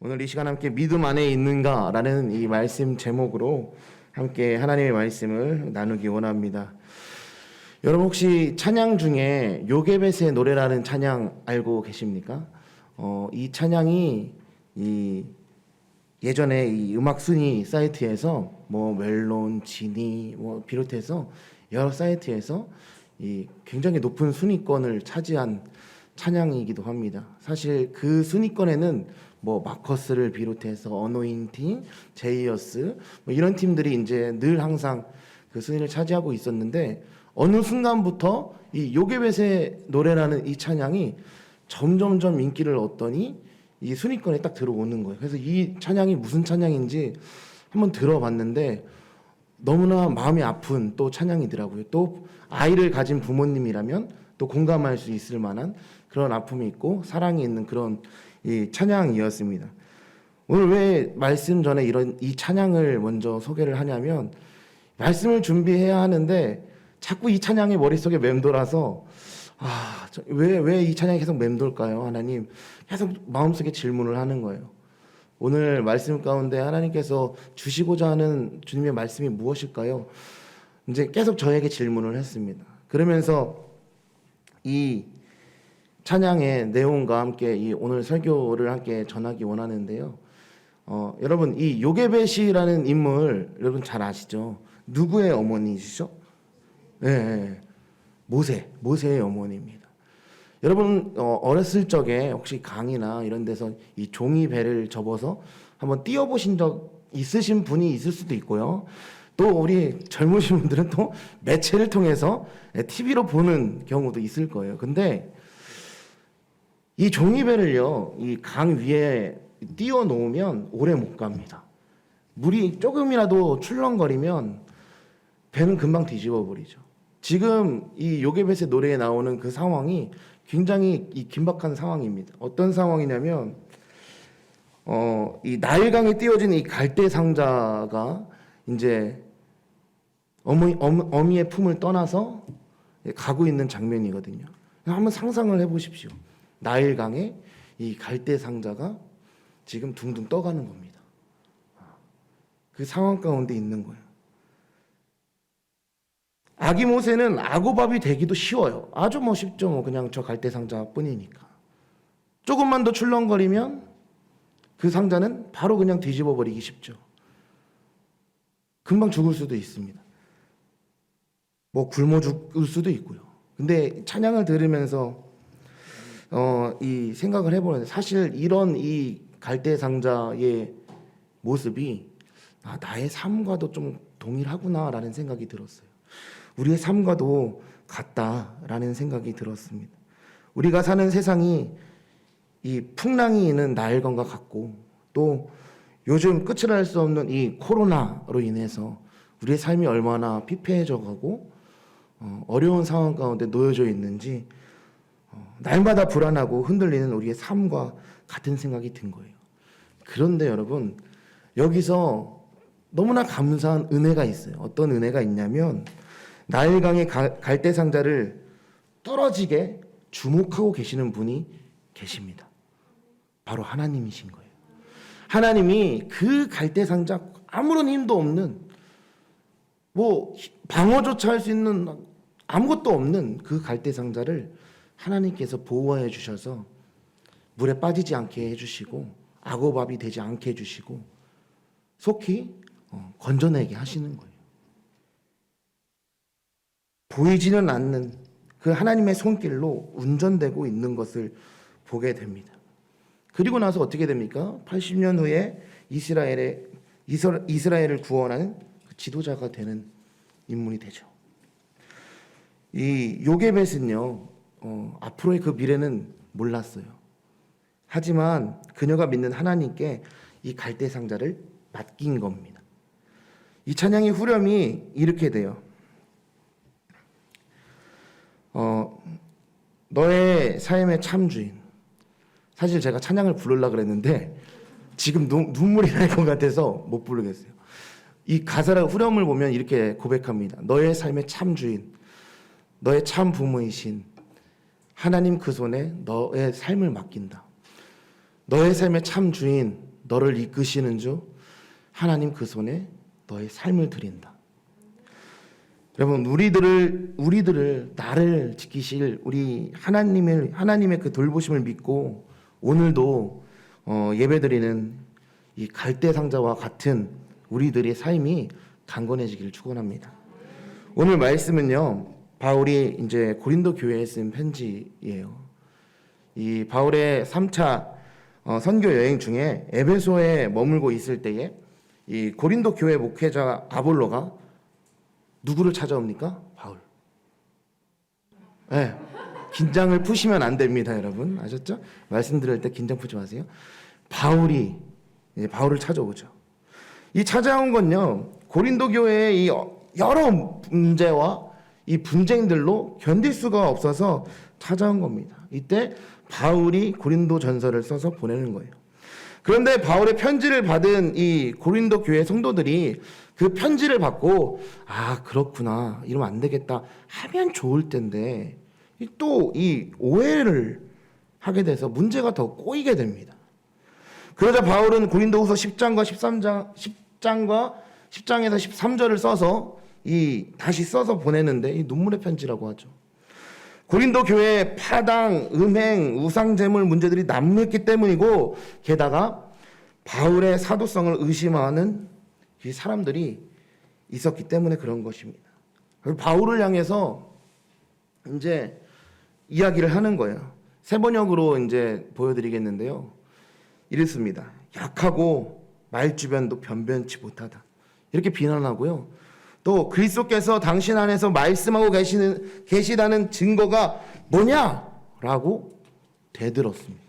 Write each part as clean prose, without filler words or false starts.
오늘 이 시간 함께 믿음 안에 있는가라는 이 말씀 제목으로 함께 하나님의 말씀을 나누기 원합니다. 여러분 혹시 찬양 중에 요게벳의 노래라는 찬양 알고 계십니까? 이 찬양이 예전에 이 음악 순위 사이트에서 멜론, 지니 비롯해서 여러 사이트에서 이 굉장히 높은 순위권을 차지한 찬양이기도 합니다. 사실 그 순위권에는 마커스를 비롯해서 어노인팅, 제이어스 이런 팀들이 이제 늘 항상 그 순위를 차지하고 있었는데 어느 순간부터 이 요게벳의 노래라는 이 찬양이 점점점 인기를 얻더니 이 순위권에 딱 들어오는 거예요. 그래서 이 찬양이 무슨 찬양인지 한번 들어봤는데 너무나 마음이 아픈 또 찬양이더라고요. 또 아이를 가진 부모님이라면 또 공감할 수 있을 만한 그런 아픔이 있고 사랑이 있는 그런 이 찬양이었습니다. 오늘 왜 말씀 전에 이 찬양을 먼저 소개를 하냐면 말씀을 준비해야 하는데 자꾸 이 찬양이 머릿속에 맴돌아서 왜 이 찬양이 계속 맴돌까요? 하나님 계속 마음속에 질문을 하는 거예요. 오늘 말씀 가운데 하나님께서 주시고자 하는 주님의 말씀이 무엇일까요? 이제 계속 저에게 질문을 했습니다. 그러면서 이 찬양의 내용과 함께 이 오늘 설교를 함께 전하기 원하는데요. 여러분 이 요게벳이라는 인물 여러분 잘 아시죠? 누구의 어머니시죠? 네, 모세의 어머니입니다. 여러분 어렸을 적에 혹시 강이나 이런 데서 이 종이 배를 접어서 한번 띄워보신 적 있으신 분이 있을 수도 있고요. 또 우리 젊으신 분들은 또 매체를 통해서 TV로 보는 경우도 있을 거예요. 근데 이 종이배를요, 이 강 위에 띄워 놓으면 오래 못 갑니다. 물이 조금이라도 출렁거리면 배는 금방 뒤집어 버리죠. 지금 이 요게벳의 노래에 나오는 그 상황이 굉장히 이 긴박한 상황입니다. 어떤 상황이냐면, 이 나일강에 띄워진 이 갈대 상자가 이제 어미의 품을 떠나서 가고 있는 장면이거든요. 한번 상상을 해보십시오. 나일강에 이 갈대 상자가 지금 둥둥 떠가는 겁니다. 그 상황 가운데 있는 거예요. 아기 모세는 아고밥이 되기도 쉬워요. 아주 쉽죠. 그냥 저 갈대 상자뿐이니까. 조금만 더 출렁거리면 그 상자는 바로 그냥 뒤집어 버리기 쉽죠. 금방 죽을 수도 있습니다. 굶어 죽을 수도 있고요. 근데 찬양을 들으면서 이 생각을 해보는데 사실 이런 이 갈대 상자의 모습이 나의 삶과도 좀 동일하구나라는 생각이 들었어요. 우리의 삶과도 같다라는 생각이 들었습니다. 우리가 사는 세상이 이 풍랑이 있는 나일강과 같고 또 요즘 끝을 알 수 없는 이 코로나로 인해서 우리의 삶이 얼마나 피폐해져 가고 어려운 상황 가운데 놓여져 있는지 날마다 불안하고 흔들리는 우리의 삶과 같은 생각이 든 거예요. 그런데 여러분 여기서 너무나 감사한 은혜가 있어요. 어떤 은혜가 있냐면 나일강의 갈대 상자를 뚫어지게 주목하고 계시는 분이 계십니다. 바로 하나님이신 거예요. 하나님이 그 갈대 상자 아무런 힘도 없는 방어조차 할 수 있는 아무것도 없는 그 갈대 상자를 하나님께서 보호해 주셔서 물에 빠지지 않게 해주시고 악어밥이 되지 않게 해주시고 속히 건져내게 하시는 거예요. 보이지는 않는 그 하나님의 손길로 운전되고 있는 것을 보게 됩니다. 그리고 나서 어떻게 됩니까? 80년 후에 이스라엘을 구원하는 그 지도자가 되는 인물이 되죠. 이 요게벳은요, 앞으로의 그 미래는 몰랐어요. 하지만 그녀가 믿는 하나님께 이 갈대 상자를 맡긴 겁니다. 이 찬양의 후렴이 이렇게 돼요. 너의 삶의 참주인. 사실 제가 찬양을 부르려고 그랬는데 지금 눈물이 날 것 같아서 못 부르겠어요. 이 가사를 후렴을 보면 이렇게 고백합니다. 너의 삶의 참주인, 너의 참 부모이신 하나님 그 손에 너의 삶을 맡긴다. 너의 삶의 참 주인 너를 이끄시는 주 하나님 그 손에 너의 삶을 드린다. 여러분, 우리들을 나를 지키실 우리 하나님의 그 돌보심을 믿고 오늘도 예배드리는 이 갈대 상자와 같은 우리들의 삶이 강건해지기를 축원합니다. 오늘 말씀은요, 바울이 이제 고린도 교회에 쓴 편지예요. 이 바울의 3차 선교 여행 중에 에베소에 머물고 있을 때에 이 고린도 교회 목회자 아볼로가 누구를 찾아옵니까? 바울. 네, 긴장을 푸시면 안 됩니다, 여러분. 아셨죠? 말씀드릴 때 긴장 푸지 마세요. 바울이 바울을 찾아오죠. 이 찾아온 건요, 고린도 교회의 이 여러 문제와 이 분쟁들로 견딜 수가 없어서 찾아온 겁니다. 이때 바울이 고린도 전서를 써서 보내는 거예요. 그런데 바울의 편지를 받은 이 고린도 교회 성도들이 그 편지를 받고 아, 그렇구나, 이러면 안 되겠다 하면 좋을 텐데 또 이 오해를 하게 돼서 문제가 더 꼬이게 됩니다. 그러자 바울은 고린도후서 10장과 10장에서 13절을 써서 다시 써서 보내는데 이 눈물의 편지라고 하죠. 고린도 교회의 파당, 음행, 우상제물 문제들이 난무했기 때문이고, 게다가 바울의 사도성을 의심하는 이 사람들이 있었기 때문에 그런 것입니다. 바울을 향해서 이제 이야기를 하는 거예요. 세 번역으로 이제 보여드리겠는데요. 이랬습니다. 약하고 말주변도 변변치 못하다. 이렇게 비난하고요. 또 그리스도께서 당신 안에서 말씀하고 계시다는 증거가 뭐냐라고 대들었습니다.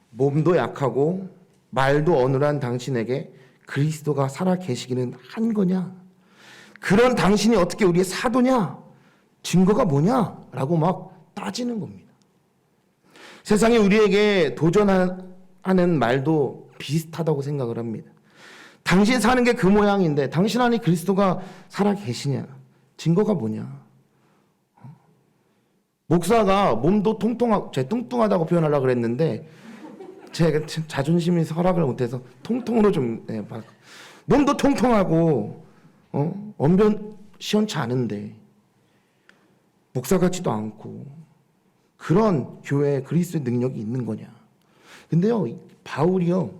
몸도 약하고 말도 어눌한 당신에게 그리스도가 살아 계시기는 한 거냐? 그런 당신이 어떻게 우리의 사도냐? 증거가 뭐냐라고 막 따지는 겁니다. 세상이 우리에게 도전하는 말도 비슷하다고 생각을 합니다. 당신 사는 게 그 모양인데 당신 안에 그리스도가 살아 계시냐? 증거가 뭐냐? 목사가 몸도 뚱뚱하다고 표현하려고 그랬는데 제가 자존심이 허락을 못해서 통통으로 좀 몸도 통통하고 언변 시원치 않은데 목사 같지도 않고 그런 교회에 그리스도의 능력이 있는 거냐? 근데요, 바울이요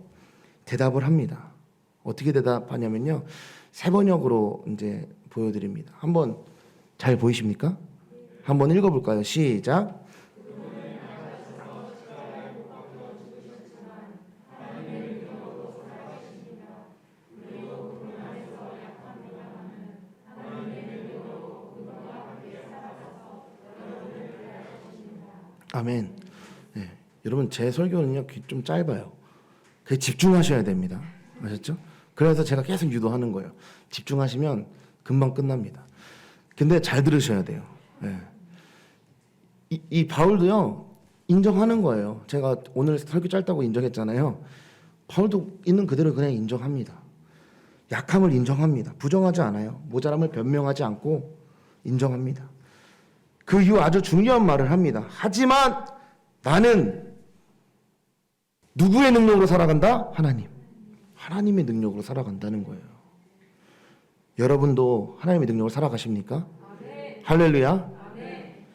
대답을 합니다. 어떻게 대답하냐면요, 세 번역으로 이제 보여드립니다. 한번 잘 보이십니까? 한번 읽어볼까요? 시작. 아멘. 네. 여러분, 제 설교는요 좀 짧아요. 그게 집중하셔야 됩니다. 아셨죠? 그래서 제가 계속 유도하는 거예요. 집중하시면 금방 끝납니다. 근데 잘 들으셔야 돼요. 네. 이 바울도요 인정하는 거예요. 제가 오늘 설교 짧다고 인정했잖아요. 바울도 있는 그대로 그냥 인정합니다. 약함을 인정합니다. 부정하지 않아요. 모자람을 변명하지 않고 인정합니다. 그 이후 아주 중요한 말을 합니다. 하지만 나는 누구의 능력으로 살아간다? 하나님의 능력으로 살아간다는 거예요. 여러분도 하나님의 능력으로 살아가십니까? 아멘. 할렐루야. 아멘.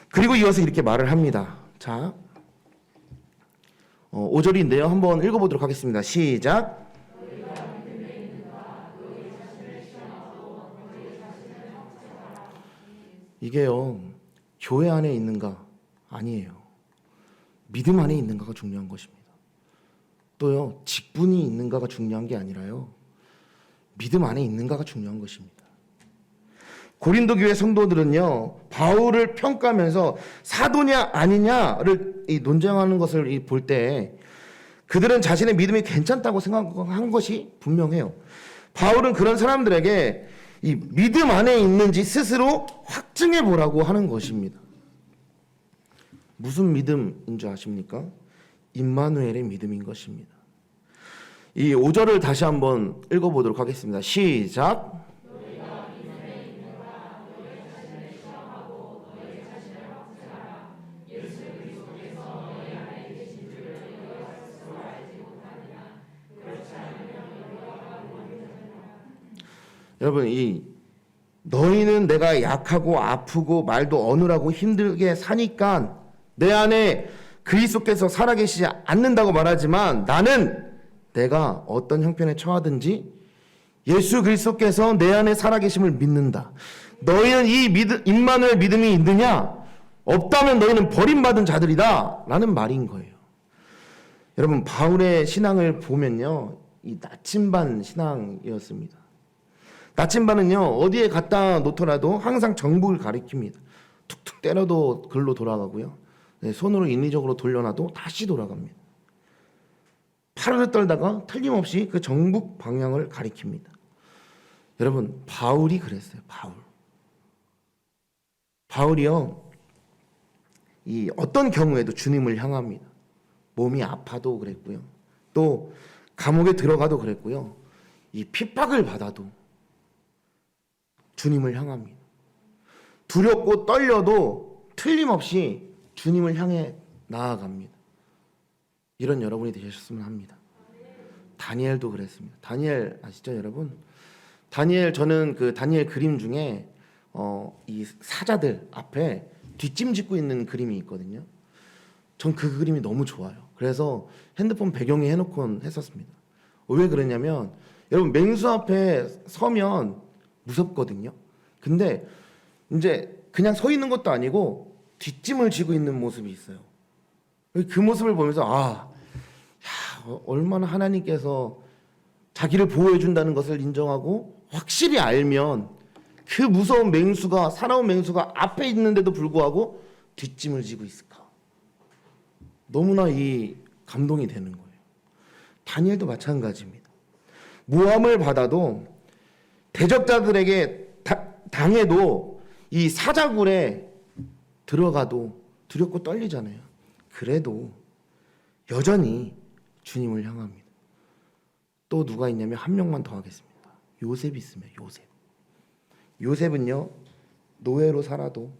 그리고 이어서 이렇게 말을 합니다. 자, 5절인데요. 한번 읽어보도록 하겠습니다. 시작. 이게요, 교회 안에 있는가? 아니에요. 믿음 안에 있는가가 중요한 것입니다. 또요, 직분이 있는가가 중요한 게 아니라요, 믿음 안에 있는가가 중요한 것입니다. 고린도 교회 성도들은요, 바울을 평가하면서 사도냐 아니냐를 논쟁하는 것을 볼 때 그들은 자신의 믿음이 괜찮다고 생각한 것이 분명해요. 바울은 그런 사람들에게 이 믿음 안에 있는지 스스로 확증해 보라고 하는 것입니다. 무슨 믿음인 줄 아십니까? 임마누엘의 믿음인 것입니다. 이 5절을 다시 한번 읽어보도록 하겠습니다. 시작. 여러분, 너희는 내가 약하고 아프고 말도 어눌하고 힘들게 사니까 내 안에 그리스도께서 살아계시지 않는다고 말하지만 나는 내가 어떤 형편에 처하든지 예수 그리스도께서 내 안에 살아계심을 믿는다. 너희는 임마누엘 믿음이 있느냐? 없다면 너희는 버림받은 자들이다 라는 말인 거예요. 여러분, 바울의 신앙을 보면요, 이 나침반 신앙이었습니다. 나침반은요, 어디에 갖다 놓더라도 항상 정복을 가리킵니다. 툭툭 때려도 글로 돌아가고요, 손으로 인위적으로 돌려놔도 다시 돌아갑니다. 팔을 떨다가 틀림없이 그 정북 방향을 가리킵니다. 여러분, 바울이 그랬어요. 바울이요, 이 어떤 경우에도 주님을 향합니다. 몸이 아파도 그랬고요, 또 감옥에 들어가도 그랬고요, 이 핍박을 받아도 주님을 향합니다. 두렵고 떨려도 틀림없이 주님을 향해 나아갑니다. 이런 여러분이 되셨으면 합니다. 다니엘도 그랬습니다. 다니엘 아시죠, 여러분? 저는 그 다니엘 그림 중에 이 사자들 앞에 뒷짐짓고 있는 그림이 있거든요. 전 그 그림이 너무 좋아요. 그래서 핸드폰 배경에 해놓곤 했었습니다. 왜 그러냐면, 여러분, 맹수 앞에 서면 무섭거든요. 근데 이제 그냥 서 있는 것도 아니고 뒷짐을 지고 있는 모습이 있어요. 그 모습을 보면서 얼마나 하나님께서 자기를 보호해 준다는 것을 인정하고 확실히 알면 그 무서운 맹수가, 사나운 맹수가 앞에 있는데도 불구하고 뒷짐을 지고 있을까? 너무나 이 감동이 되는 거예요. 다니엘도 마찬가지입니다. 모함을 받아도 대적자들에게 당해도 이 사자굴에 들어가도 두렵고 떨리잖아요. 그래도 여전히 주님을 향합니다. 또 누가 있냐면 한 명만 더 하겠습니다. 요셉이 있으면 요셉은요, 노예로 살아도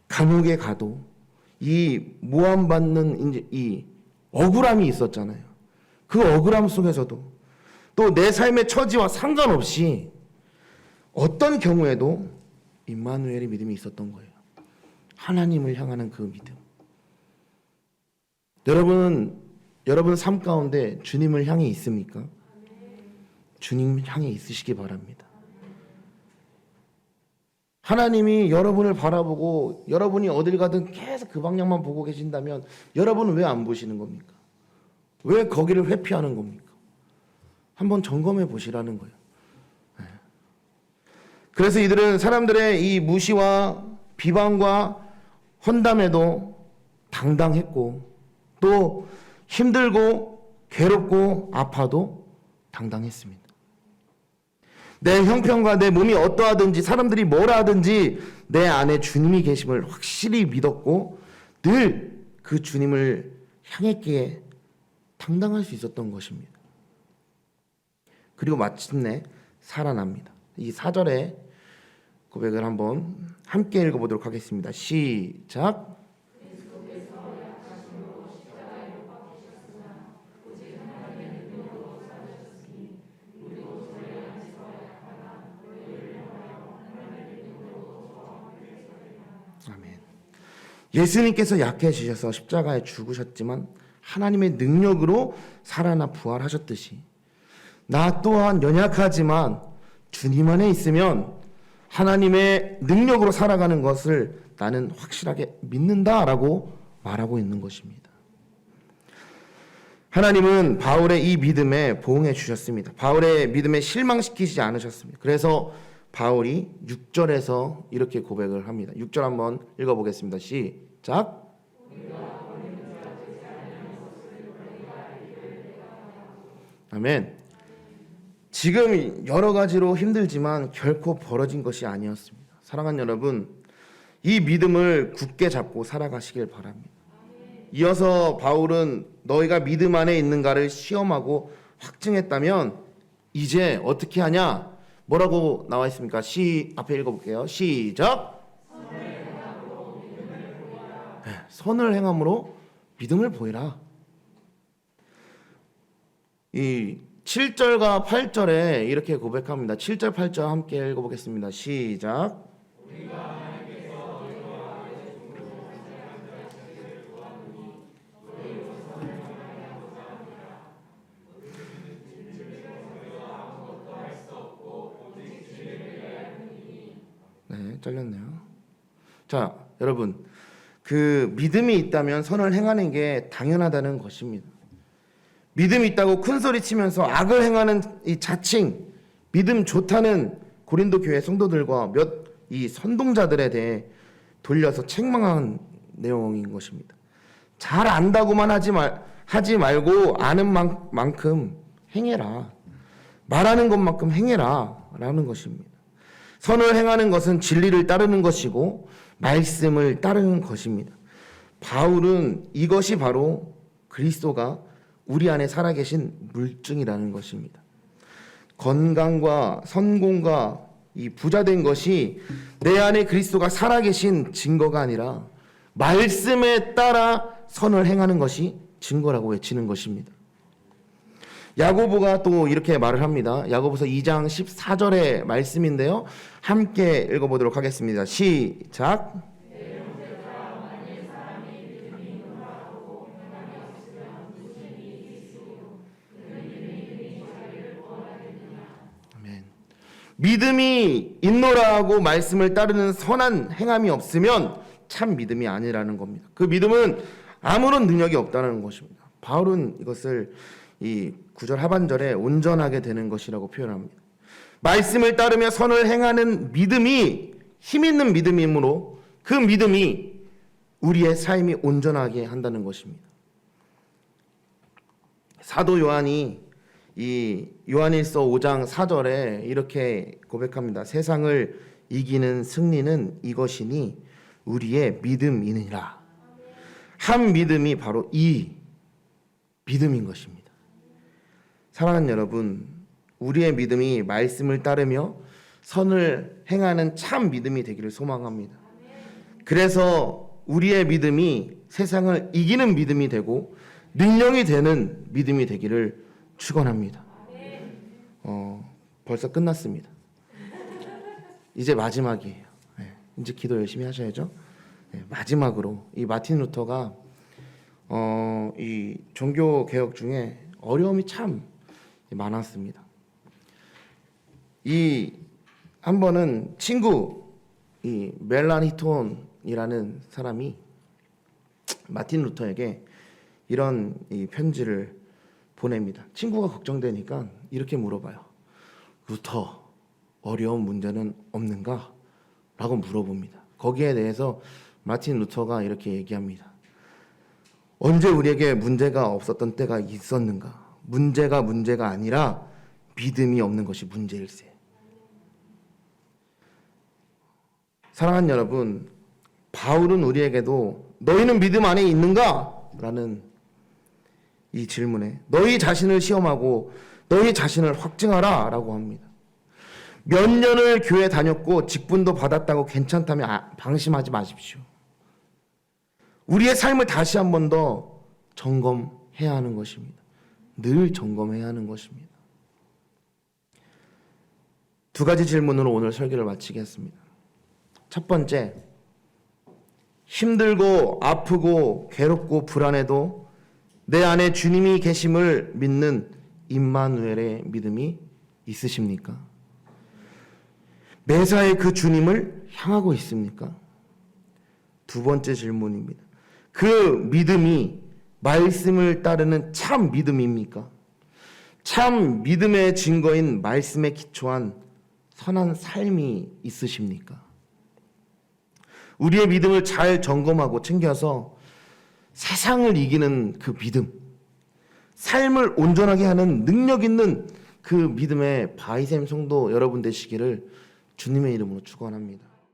감옥에 가도 이 모함받는 이제 이 억울함이 있었잖아요. 그 억울함 속에서도 또 내 삶의 처지와 상관없이 어떤 경우에도 임마누엘의 믿음이 있었던 거예요. 하나님을 향하는 그 믿음. 여러분 삶 가운데 주님을 향해 있습니까? 주님 향해 있으시기 바랍니다. 하나님이 여러분을 바라보고 여러분이 어딜 가든 계속 그 방향만 보고 계신다면 여러분은 왜 안 보시는 겁니까? 왜 거기를 회피하는 겁니까? 한번 점검해 보시라는 거예요. 그래서 이들은 사람들의 이 무시와 비방과 헌담에도 당당했고, 또 힘들고 괴롭고 아파도 당당했습니다. 내 형편과 내 몸이 어떠하든지 사람들이 뭐라 하든지 내 안에 주님이 계심을 확실히 믿었고 늘 그 주님을 향했기에 당당할 수 있었던 것입니다. 그리고 마침내 살아납니다. 이 4절의 고백을 한번 함께 읽어보도록 하겠습니다. 시작. 아멘. 예수님께서 약해지셔서 십자가에 죽으셨지만 하나님의 능력으로 살아나 부활하셨듯이 나 또한 연약하지만 주님 안에 있으면 하나님의 능력으로 살아가는 것을 나는 확실하게 믿는다라고 말하고 있는 것입니다. 하나님은 바울의 이 믿음에 보응해 주셨습니다. 바울의 믿음에 실망시키지 않으셨습니다. 그래서 바울이 6절에서 이렇게 고백을 합니다. 6절 한번 읽어보겠습니다. 시작. 아멘. 지금 여러 가지로 힘들지만 결코 벌어진 것이 아니었습니다. 사랑하는 여러분, 이 믿음을 굳게 잡고 살아가시길 바랍니다. 이어서 바울은 너희가 믿음 안에 있는가를 시험하고 확증했다면 이제 어떻게 하냐? 뭐라고 나와 있습니까? 앞에 읽어볼게요. 시작. 선을 행함으로 믿음을 보이라. 이 7절과 8절에 이렇게 고백합니다. 7절, 8절 함께 읽어보겠습니다. 시작. 네, 잘렸네요. 자, 여러분, 그 믿음이 있다면 선을 행하는 게 당연하다는 것입니다. 믿음이 있다고 큰 소리 치면서 악을 행하는 이 자칭 믿음 좋다는 고린도 교회 성도들과 몇 이 선동자들에 대해 돌려서 책망한 내용인 것입니다. 잘 안다고만 하지 말고 아는 만큼 행해라. 말하는 것만큼 행해라 라는 것입니다. 선을 행하는 것은 진리를 따르는 것이고 말씀을 따르는 것입니다. 바울은 이것이 바로 그리스도가 우리 안에 살아계신 물증이라는 것입니다. 건강과 성공과 이 부자된 것이 내 안에 그리스도가 살아계신 증거가 아니라 말씀에 따라 선을 행하는 것이 증거라고 외치는 것입니다. 야고보가 또 이렇게 말을 합니다. 야고보서 2장 14절의 말씀인데요. 함께 읽어보도록 하겠습니다. 시작. 아멘. 믿음이 있노라 하고 말씀을 따르는 선한 행함이 없으면 참 믿음이 아니라는 겁니다. 그 믿음은 아무런 능력이 없다는 것입니다. 바울은 이것을 이 9절 하반절에 온전하게 되는 것이라고 표현합니다. 말씀을 따르며 선을 행하는 믿음이 힘 있는 믿음이므로 그 믿음이 우리의 삶이 온전하게 한다는 것입니다. 사도 요한이 이 요한일서 5장 4절에 이렇게 고백합니다. 세상을 이기는 승리는 이것이니 우리의 믿음이니라. 한 믿음이 바로 이 믿음인 것입니다. 사랑하는 여러분, 우리의 믿음이 말씀을 따르며 선을 행하는 참 믿음이 되기를 소망합니다. 그래서 우리의 믿음이 세상을 이기는 믿음이 되고 능력이 되는 믿음이 되기를 축원합니다. 벌써 끝났습니다. 이제 마지막이에요. 이제 기도 열심히 하셔야죠. 마지막으로 이 마틴 루터가 이 종교 개혁 중에 어려움이 참 많았습니다. 이 한 번은 친구 이 멜라니톤이라는 사람이 마틴 루터에게 이런 이 편지를 보냅니다. 친구가 걱정되니까 이렇게 물어봐요. 루터, 어려운 문제는 없는가? 라고 물어봅니다. 거기에 대해서 마틴 루터가 이렇게 얘기합니다. 언제 우리에게 문제가 없었던 때가 있었는가? 문제가 아니라 믿음이 없는 것이 문제일세. 사랑하는 여러분, 바울은 우리에게도 너희는 믿음 안에 있는가? 라는 이 질문에 너희 자신을 시험하고 너희 자신을 확증하라 라고 합니다. 몇 년을 교회 다녔고 직분도 받았다고 괜찮다면 방심하지 마십시오. 우리의 삶을 다시 한 번 더 점검해야 하는 것입니다. 늘 점검해야 하는 것입니다. 두 가지 질문으로 오늘 설교를 마치겠습니다. 첫 번째, 힘들고 아프고 괴롭고 불안해도 내 안에 주님이 계심을 믿는 임마누엘의 믿음이 있으십니까? 매사에 그 주님을 향하고 있습니까? 두 번째 질문입니다. 그 믿음이 말씀을 따르는 참 믿음입니까? 참 믿음의 증거인 말씀에 기초한 선한 삶이 있으십니까? 우리의 믿음을 잘 점검하고 챙겨서 세상을 이기는 그 믿음, 삶을 온전하게 하는 능력 있는 그 믿음의 바이샘 성도 여러분 되시기를 주님의 이름으로 축원합니다.